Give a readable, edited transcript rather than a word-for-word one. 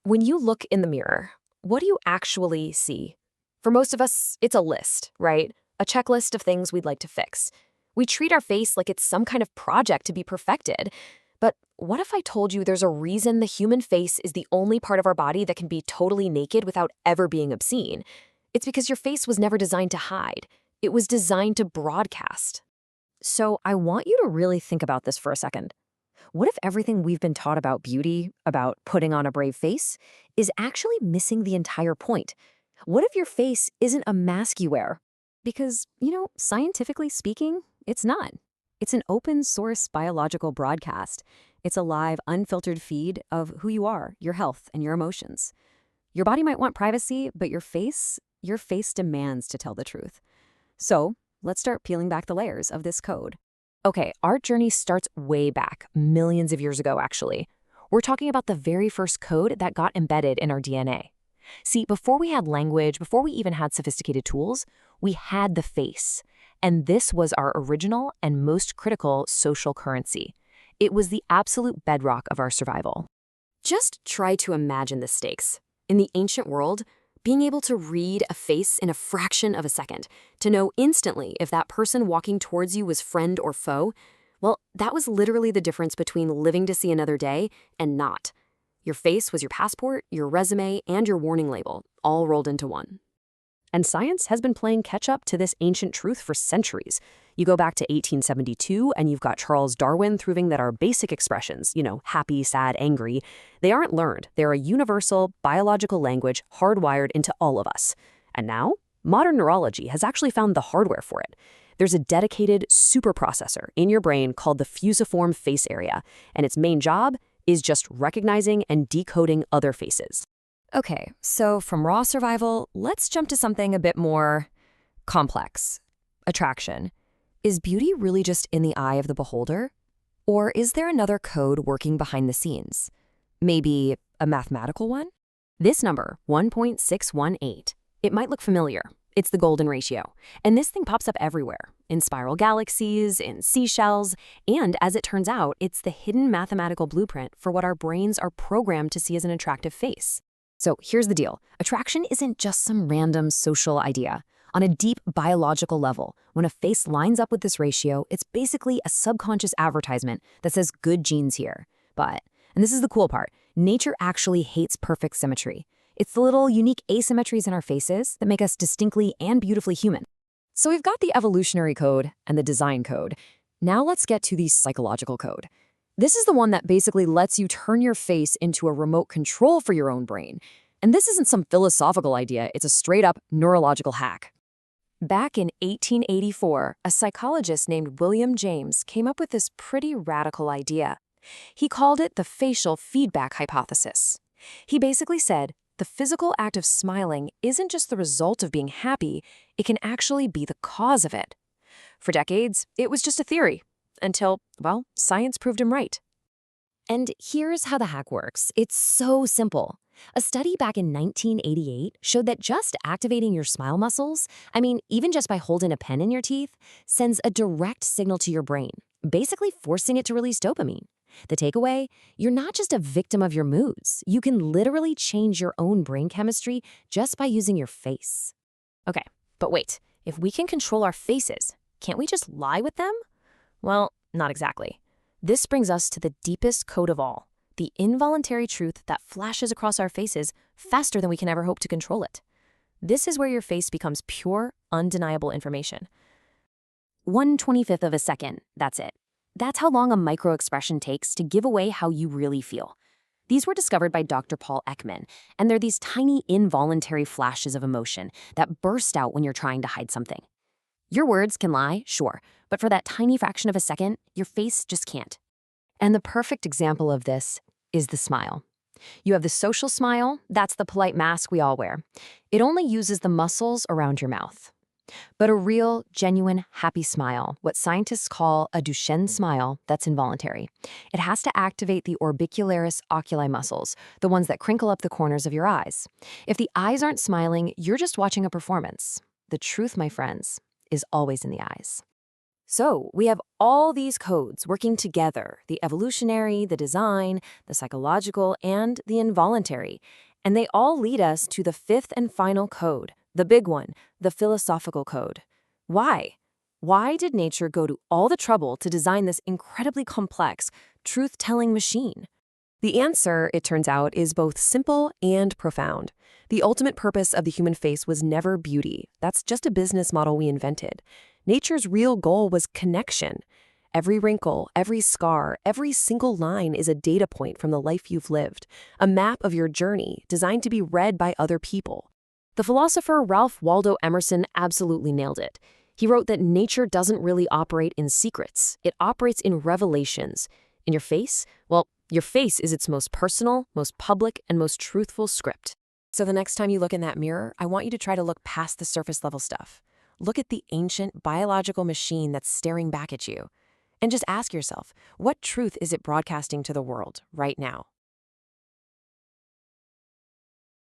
When you look in the mirror, what do you actually see? For most of us, it's a list, right? A checklist of things we'd like to fix. We treat our face like it's some kind of project to be perfected. But what if I told you there's a reason the human face is the only part of our body that can be totally naked without ever being obscene? It's because your face was never designed to hide. It was designed to broadcast. So I want you to really think about this for a second. What if everything we've been taught about beauty, about putting on a brave face, is actually missing the entire point? What if your face isn't a mask you wear? Because, scientifically speaking, it's not. It's an open source biological broadcast. It's a live, unfiltered feed of who you are, your health, and your emotions. Your body might want privacy, but your face demands to tell the truth. So, let's start peeling back the layers of this code. Okay, our journey starts way back, millions of years ago, actually. We're talking about the very first code that got embedded in our DNA. See, before we had language, before we even had sophisticated tools, we had the face. And this was our original and most critical social currency. It was the absolute bedrock of our survival. Just try to imagine the stakes. In the ancient world, being able to read a face in a fraction of a second, to know instantly if that person walking towards you was friend or foe, well, that was literally the difference between living to see another day and not. Your face was your passport, your resume, and your warning label, all rolled into one. And science has been playing catch-up to this ancient truth for centuries. You go back to 1872, and you've got Charles Darwin proving that our basic expressions, happy, sad, angry, they aren't learned. They're a universal, biological language hardwired into all of us. And now, modern neurology has actually found the hardware for it. There's a dedicated superprocessor in your brain called the fusiform face area, and its main job is just recognizing and decoding other faces. Okay, so from raw survival, let's jump to something a bit more complex. Attraction. Is beauty really just in the eye of the beholder? Or is there another code working behind the scenes? Maybe a mathematical one? This number, 1.618, it might look familiar. It's the golden ratio. And this thing pops up everywhere, in spiral galaxies, in seashells, and as it turns out, it's the hidden mathematical blueprint for what our brains are programmed to see as an attractive face. So here's the deal. Attraction isn't just some random social idea. On a deep biological level, when a face lines up with this ratio, it's basically a subconscious advertisement that says good genes here. But, and this is the cool part, nature actually hates perfect symmetry. It's the little unique asymmetries in our faces that make us distinctly and beautifully human. So we've got the evolutionary code and the design code. Now let's get to the psychological code. This is the one that basically lets you turn your face into a remote control for your own brain. And this isn't some philosophical idea, it's a straight-up neurological hack. Back in 1884, a psychologist named William James came up with this pretty radical idea. He called it the facial feedback hypothesis. He basically said, the physical act of smiling isn't just the result of being happy, it can actually be the cause of it. For decades, it was just a theory. Until, well, science proved him right. And here's how the hack works. It's so simple. A study back in 1988 showed that just activating your smile muscles, even just by holding a pen in your teeth, sends a direct signal to your brain, basically forcing it to release dopamine. The takeaway? You're not just a victim of your moods. You can literally change your own brain chemistry just by using your face. Okay, but wait. If we can control our faces, can't we just lie with them? Well, not exactly. This brings us to the deepest code of all, the involuntary truth that flashes across our faces faster than we can ever hope to control it. This is where your face becomes pure, undeniable information. 1/25th of a second, that's it. That's how long a microexpression takes to give away how you really feel. These were discovered by Dr. Paul Ekman, and they're these tiny involuntary flashes of emotion that burst out when you're trying to hide something. Your words can lie, sure, but for that tiny fraction of a second, your face just can't. And the perfect example of this is the smile. You have the social smile, that's the polite mask we all wear. It only uses the muscles around your mouth. But a real, genuine, happy smile, what scientists call a Duchenne smile, that's involuntary. It has to activate the orbicularis oculi muscles, the ones that crinkle up the corners of your eyes. If the eyes aren't smiling, you're just watching a performance. The truth, my friends, is always in the eyes. So we have all these codes working together, the evolutionary, the design, the psychological, and the involuntary. And they all lead us to the fifth and final code, the big one, the philosophical code. Why? Why did nature go to all the trouble to design this incredibly complex, truth-telling machine? The answer, it turns out, is both simple and profound. The ultimate purpose of the human face was never beauty. That's just a business model we invented. Nature's real goal was connection. Every wrinkle, every scar, every single line is a data point from the life you've lived, a map of your journey designed to be read by other people. The philosopher Ralph Waldo Emerson absolutely nailed it. He wrote that nature doesn't really operate in secrets. It operates in revelations. In your face? Well, your face is its most personal, most public, and most truthful script. So the next time you look in that mirror, I want you to try to look past the surface level stuff. Look at the ancient biological machine that's staring back at you. And just ask yourself, what truth is it broadcasting to the world right now?